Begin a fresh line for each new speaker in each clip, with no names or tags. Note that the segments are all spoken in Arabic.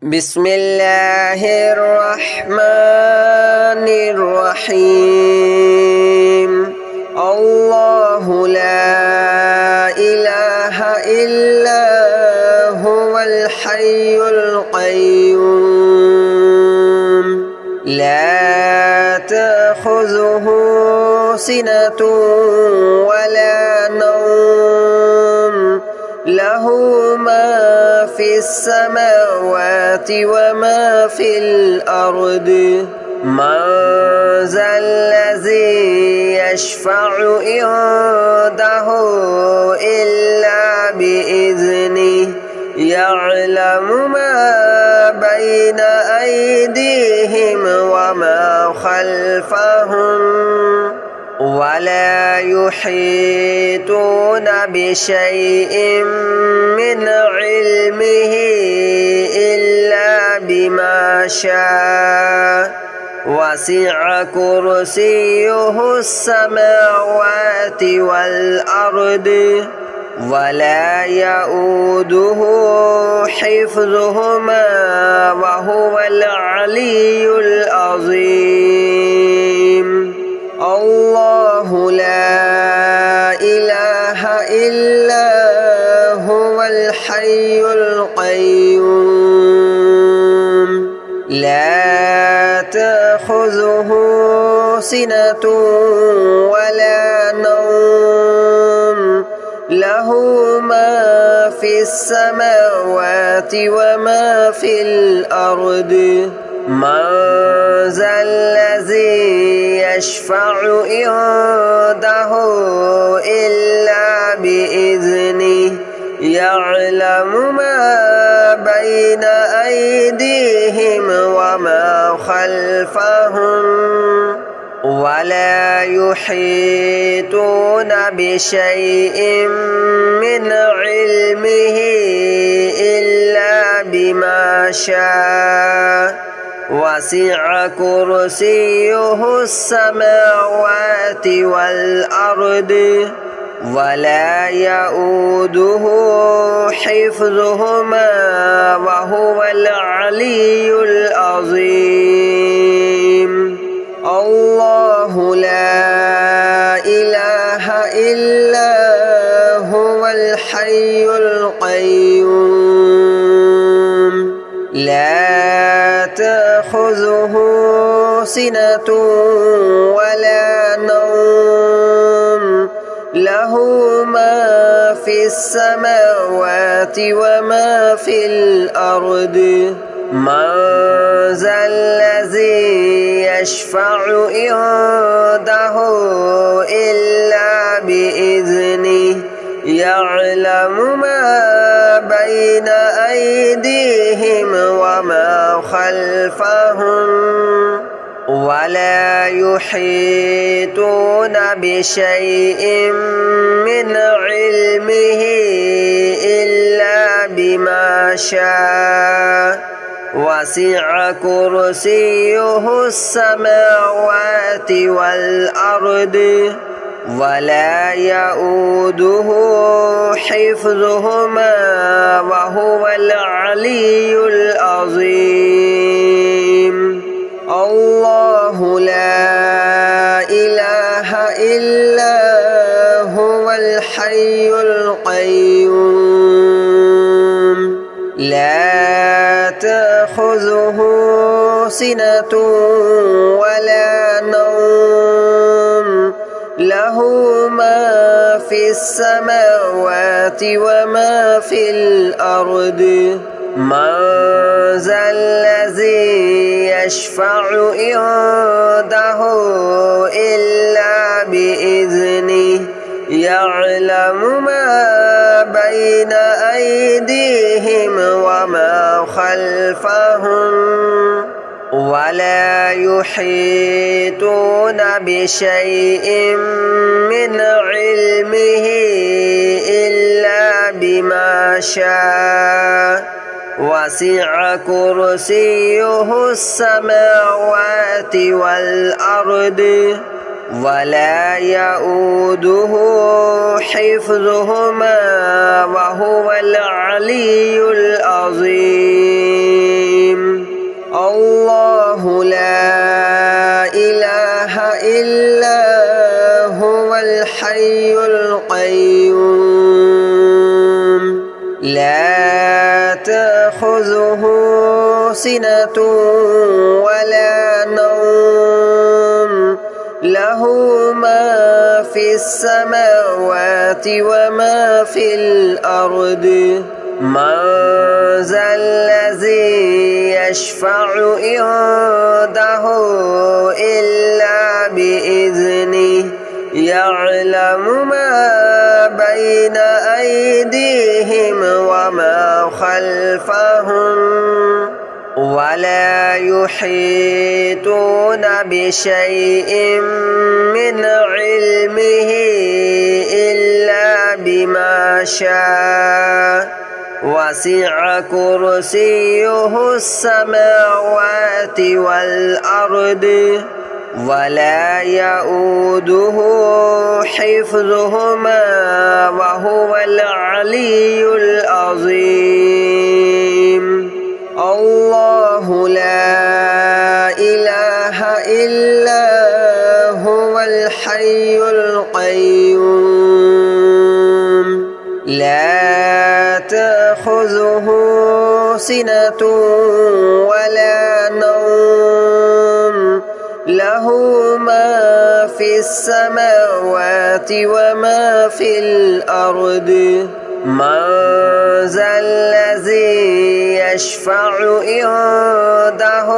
بسم الله الرحمن الرحيم الله لا إله إلا هو الحي القيوم لا تأخذه سنة ولا نوم له ما في السماوات وما في الأرض من ذا الذي يشفع عنده إلا بإذنه يعلم ما بين أيديهم وما خلفهم ولا يحيطون بشيء من علمه إلا بما شاء وسع كرسيه السماوات والأرض ولا يؤوده حفظهما وهو العلي العظيم الله لا إله إلا هو الحي القيوم لا تأخذه سنة ولا نوم له ما في السماوات وما في الأرض من ذا الذي يشفع عنده إلا بإذنه يعلم ما بين أيديهم وما خلفهم ولا يحيطون بشيء من علمه إلا بما شاء وسع كرسيه السماوات والأرض ولا يؤوده حفظهما وهو العلي العظيم الله لا إله إلا هو الحي القيوم لا تأخذه سنة ولا نوم له ما في السماوات وما في الأرض من ذا الذي يشفع عنده إلا بإذنه يعلم ما بين أيديهم وما خلفهم ولا يحيطون بشيء من علمه إلا بما شاء وسع كرسيه السماوات والأرض ولا يؤوده حفظهما وهو العلي العظيم الله لا إله إلا هو الحي القيوم لا تأخذه سنة ولا نوم له ما في السماوات وما في الأرض من ذا الذي يشفع عنده إلا بإذنه يعلم ما بين أيديهم وما خلفهم ولا يحيطون بشيء من علمه إلا بما شاء وسع كرسيه السماوات والأرض ولا يؤوده حفظهما وهو العلي العظيم. تأخذه سنة ولا نوم له ما في السماوات وما في الأرض من ذا الذي يشفع عنده إلا بإذنه يعلم ما بين أيديهم وما خلفهم ولا يحيطون بشيء من علمه إلا بما شاء وسع كرسيه السماوات والأرض ولا يؤوده حفظهما وهو العلي العظيم الله لا إله إلا هو الحي القيوم لا تأخذه سنة ولا نوم له ما في السماوات وما في الأرض من ذا الذي يشفع عنده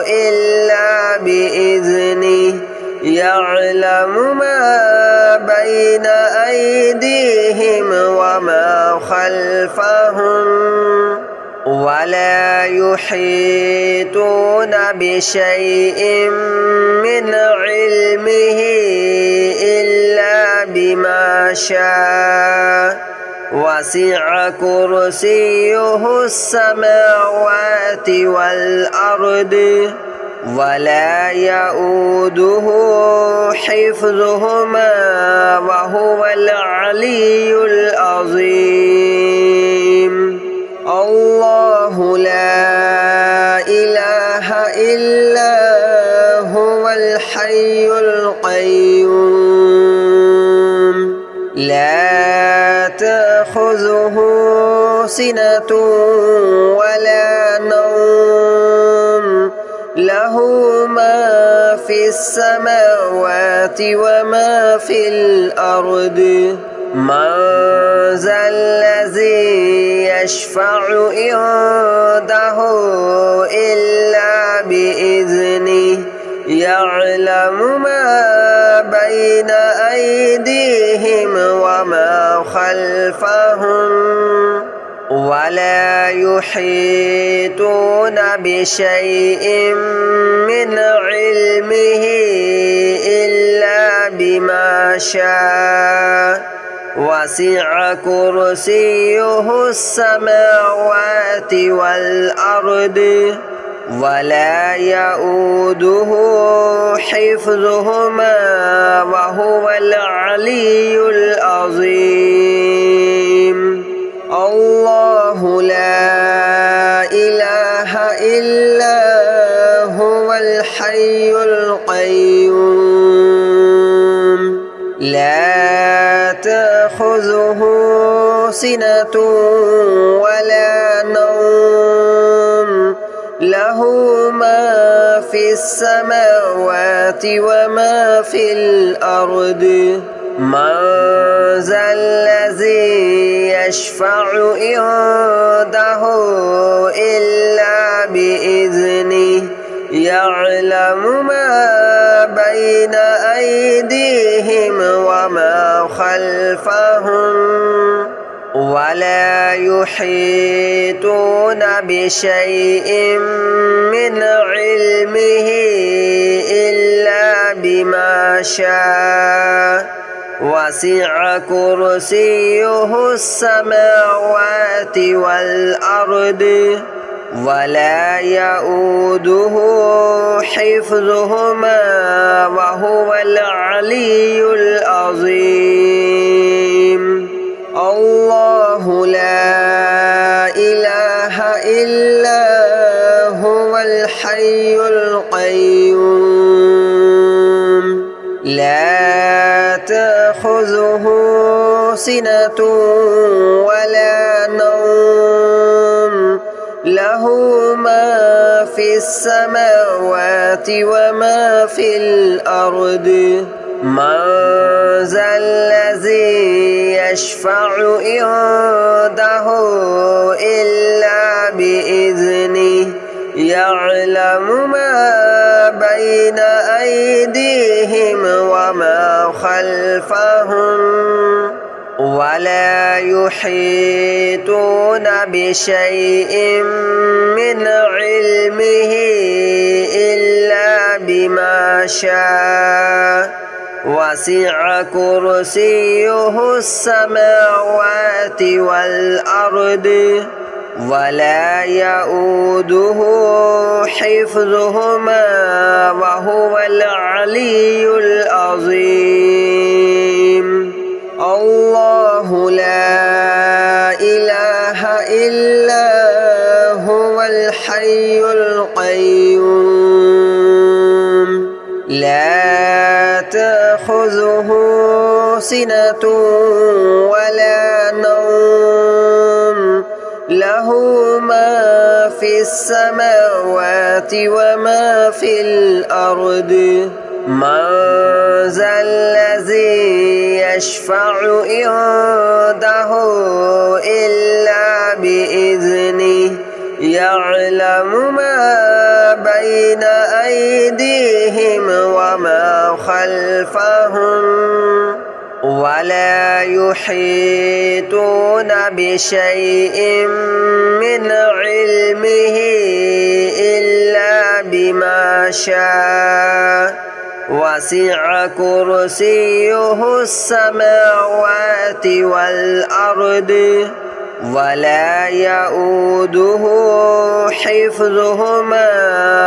إلا بإذنه يعلم ما بين أيديهم وما خلفهم ولا يحيطون بشيء من علمه إلا بما شاء وسع كرسيه السماوات والأرض ولا يؤوده حفظهما وهو العلي العظيم الله لا إله إلا هو الحي القيوم لا تأخذه سنة ولا نوم له ما في السماوات وما في الأرض من ذا الذي يشفع عنده إلا بإذنه يعلم ما بين أيديهم وما خلفهم ولا يحيطون بشيء من علمه إلا بما شاء وسع كرسيه السماوات والأرض ولا يؤوده حفظهما وهو العلي العظيم الله لا إله إلا هو الحي القيوم لا تأخذه سنة ولا نوم له ما في السماوات وما في الأرض من ذا الذي يشفع عنده إلا بإذنه يعلم ما بين أيديهم وما خلفهم ولا يحيطون بشيء من علمه إلا بما شاء وسع كرسيه السماوات والأرض ولا يؤوده حفظهما وهو العلي العظيم الله لا إله إلا هو الحي القيوم لا تأخذه سنة ولا نوم له له ما في السماوات وما في الأرض من ذا الذي يشفع عنده إلا بإذنه يعلم ما بين أيديهم وما خلفهم ولا يحيطون بشيء من علمه إلا بما شاء وسع كرسيه السماوات والأرض ولا يؤوده حفظهما وهو العلي العظيم الله لا إله إلا هو الحي القيوم لا تأخذه سنة ولا نوم له ما في السماوات وما في الأرض من ذا الذي يشفع عنده إلا بإذنه يعلم ما بين أيديهم وما خلفهم ولا يحيطون بشيء من علمه إلا بما شاء وسع كرسيه السماوات والأرض ولا يؤوده حفظهما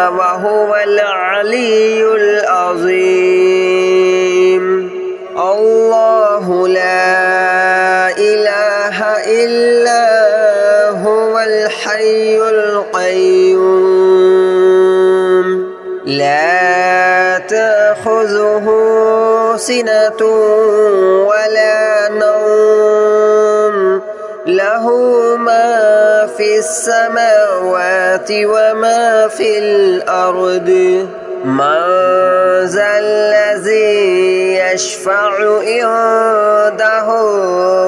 وهو العلي العظيم الله لا إله إلا هو الحي القيوم لا تأخذه سنة ولا نوم له ما في السماوات وما في الأرض من ذا الذي يشفع عنده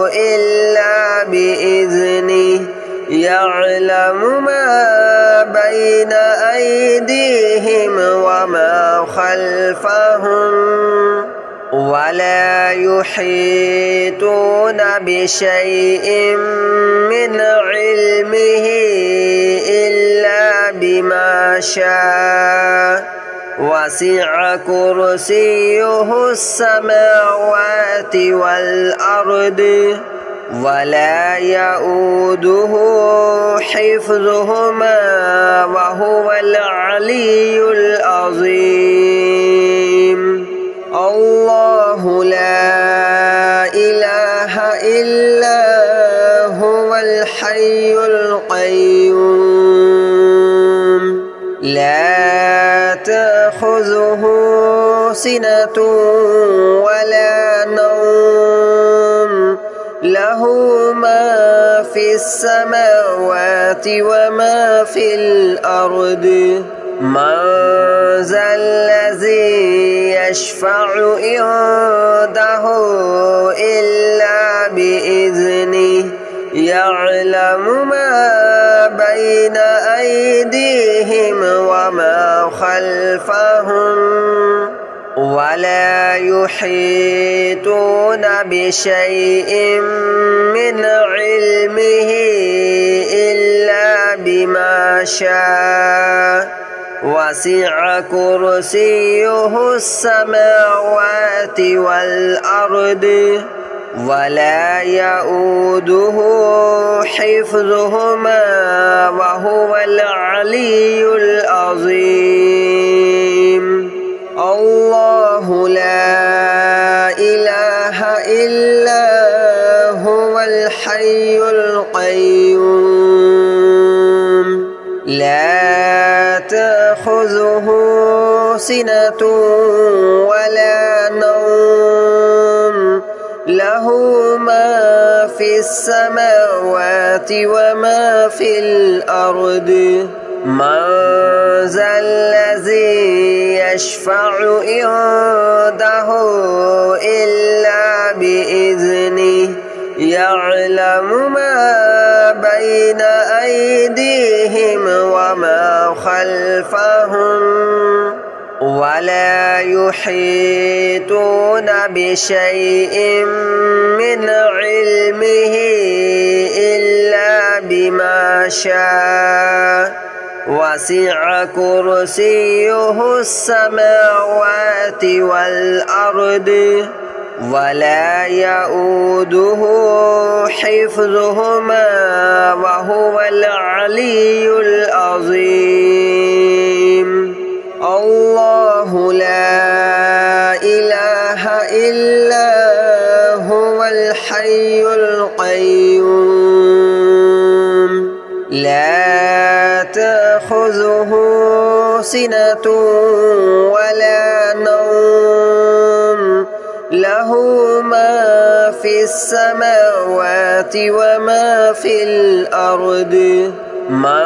إلا بإذنه يعلم ما بين أيديهم وما خلفهم ولا يحيطون بشيء من علمه إلا بما شاء وسع كرسيه السماوات والأرض ولا يؤوده حفظهما وهو العلي العظيم الله لا إله إلا هو الحي القيوم لا تأخذه سنة ولا نوم له ما في السماوات وما في الأرض من ذا الذي يشفع عنده إلا بإذنه يعلم ما بين أيديهم وما خلفهم ولا يحيطون بشيء من علمه إلا بما شاء وسع كرسيه السماوات والأرض ولا يؤوده حفظهما وهو العلي العظيم الله لا إله إلا هو الحي القيوم لا تأخذه سنة ولا نوم له له ما في السماوات وما في الأرض من ذا الذي يشفع عنده إلا بإذنه يعلم ما بين أيديهم وما خلفهم ولا يحيطون بشيء من علمه إلا بما شاء وسع كرسيه السماوات والأرض ولا يؤوده حفظهما وهو العلي العظيم الله لا إله إلا هو الحي القيوم لا تأخذه سنة ولا نوم له ما في السماوات وما في الأرض من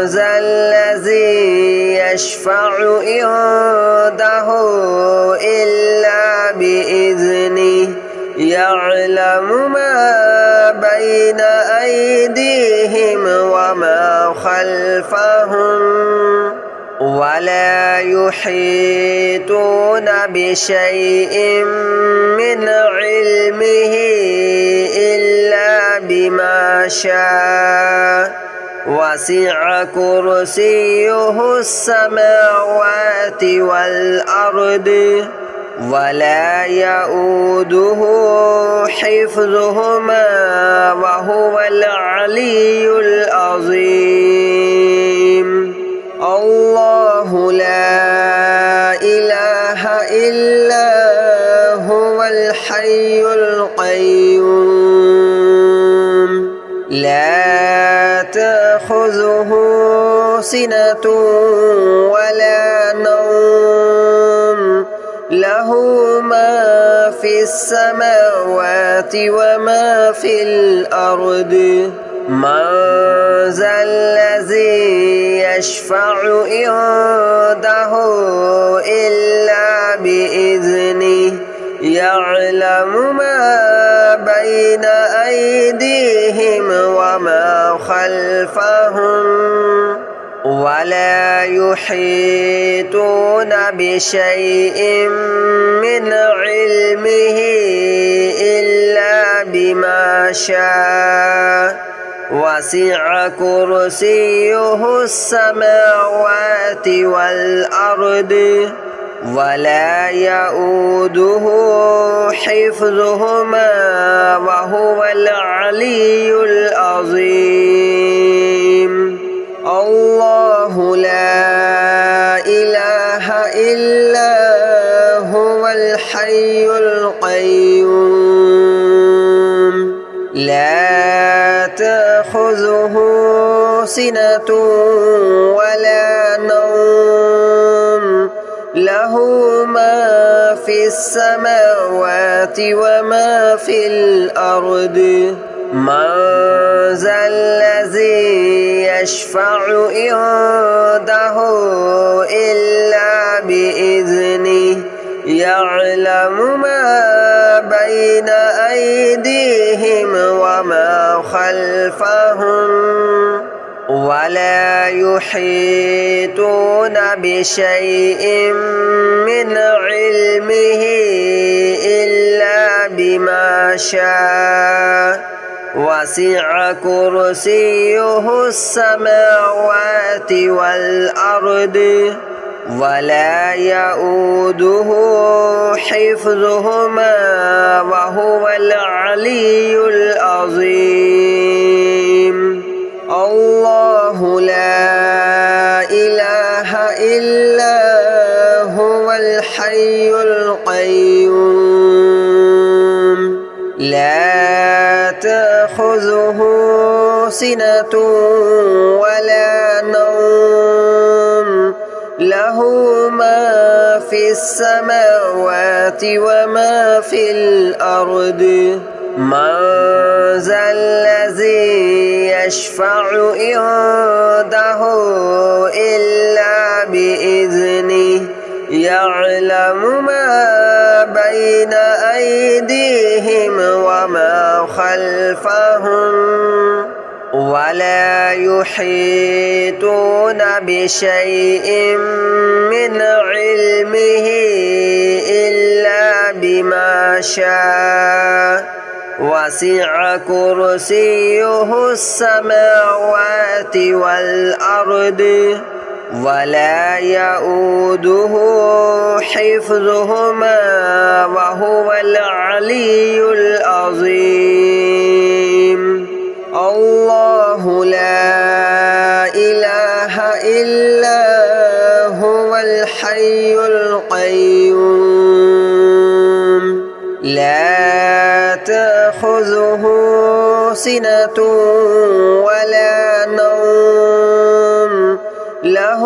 ذا الذي يشفع عنده إلا بإذنه يعلم ما بين أيديهم وما خلفهم ولا يحيطون بشيء من علمه إلا بما شاء وسع كرسيه السماوات والأرض ولا يؤوده حفظهما وهو العلي العظيم الله لا إله إلا هو الحي القيوم لا تأخذه سنة ولا نوم له ما في السماوات وما في الأرض من ذا الذي يشفع عنده إلا بإذنه يعلم ما بين أيديهم وما خلفهم ولا يحيطون بشيء من علمه إلا بما شاء وسع كرسيه السماوات والأرض ولا يؤوده حفظهما وهو العلي العظيم الله لا إله إلا هو الحي القيوم لا تأخذه سنة ولا نوم له ما في السماوات وما في الأرض من ذا الذي يشفع عنده إلا بإذنه يعلم ما بين أيديهم وما خلفهم ولا يحيطون بشيء من علمه إلا بما شاء وسع كرسيه السماوات والأرض ولا يؤوده حفظهما وهو العلي العظيم الله لا إله إلا هو الحي القيوم لا تأخذه سنة ولا نوم له ما في السماوات وما في الأرض من ذا الذي يشفع عنده إلا بإذنه يعلم ما بين أيديهم وما خلفهم ولا يحيطون بشيء من علمه إلا بما شاء وسع كرسيه السماوات والأرض ولا يؤوده حفظهما وهو العلي العظيم الله لا إله إلا هو الحي القيوم لا تأخذه سنة ولا نوم له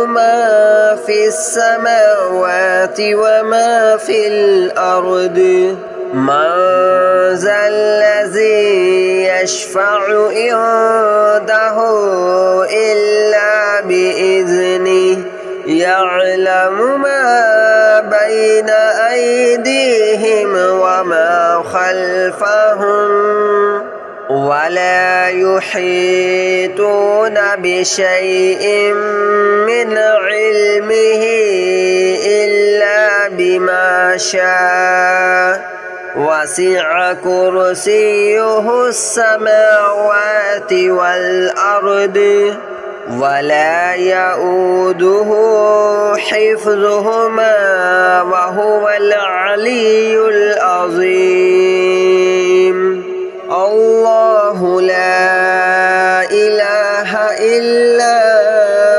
ما في السماوات وما في الأرض من ذا الذي يشفع عنده إلا بإذنه يعلم ما بين أيديهم وما خلفهم ولا يحيطون بشيء من علمه إلا بما شاء وسع كرسيه السماوات والأرض ولا يؤوده حفظهما وهو العلي العظيم الله لا إله إلا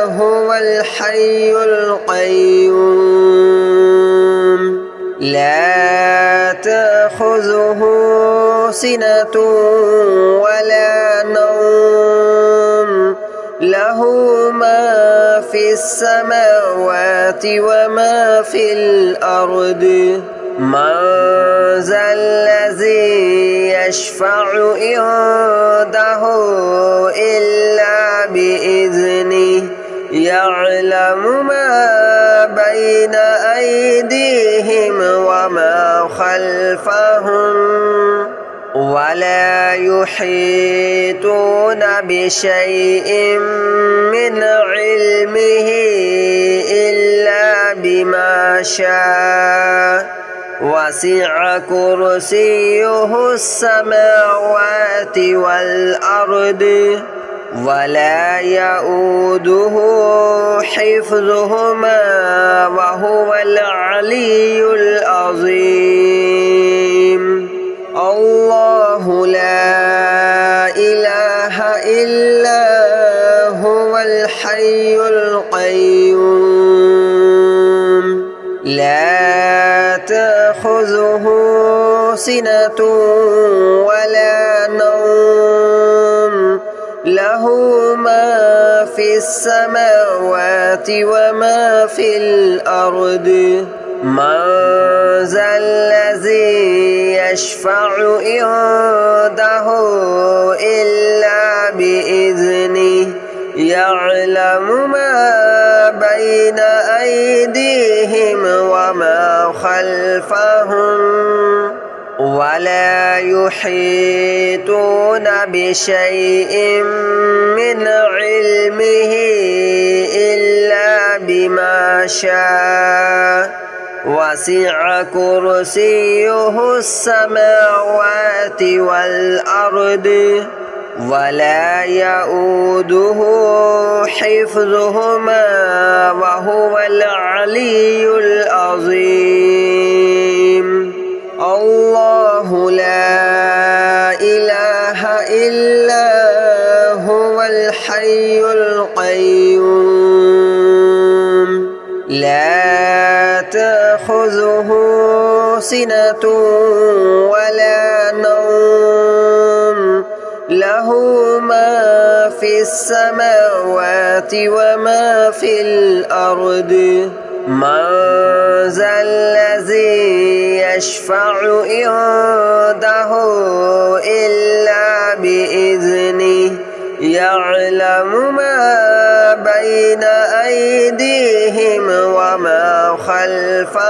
هو الحي القيوم لا تأخذه سنة ولا نوم له ما في السماوات وما في الأرض من ذا الذي يشفع عنده إلا بإذنه يعلم ما بين أيديهم وما خلفهم ولا يحيطون بشيء من علمه إلا بما شاء وسع كرسيه السماوات والأرض ولا يؤوده حفظهما وهو العلي العظيم الله لا إله إلا هو الحي القيوم لا تأخذه سنة ولا نوم له ما في السماوات وما في الأرض من ذا الذي يشفع عنده إلا بإذنه يعلم ما بين أيديهم وما خلفهم ولا يحيطون بشيء من علمه إلا بما شاء وسع كرسيه السماوات والأرض ولا يؤوده حفظهما وهو العلي العظيم الله لا إله إلا هو الحي القيوم لا تأخذه سنة ولا نوم له ما في السماوات وما في الأرض من ذا الذي يشفع عنده إلا بإذنه يعلم ما بين أيديهم وما خلفهم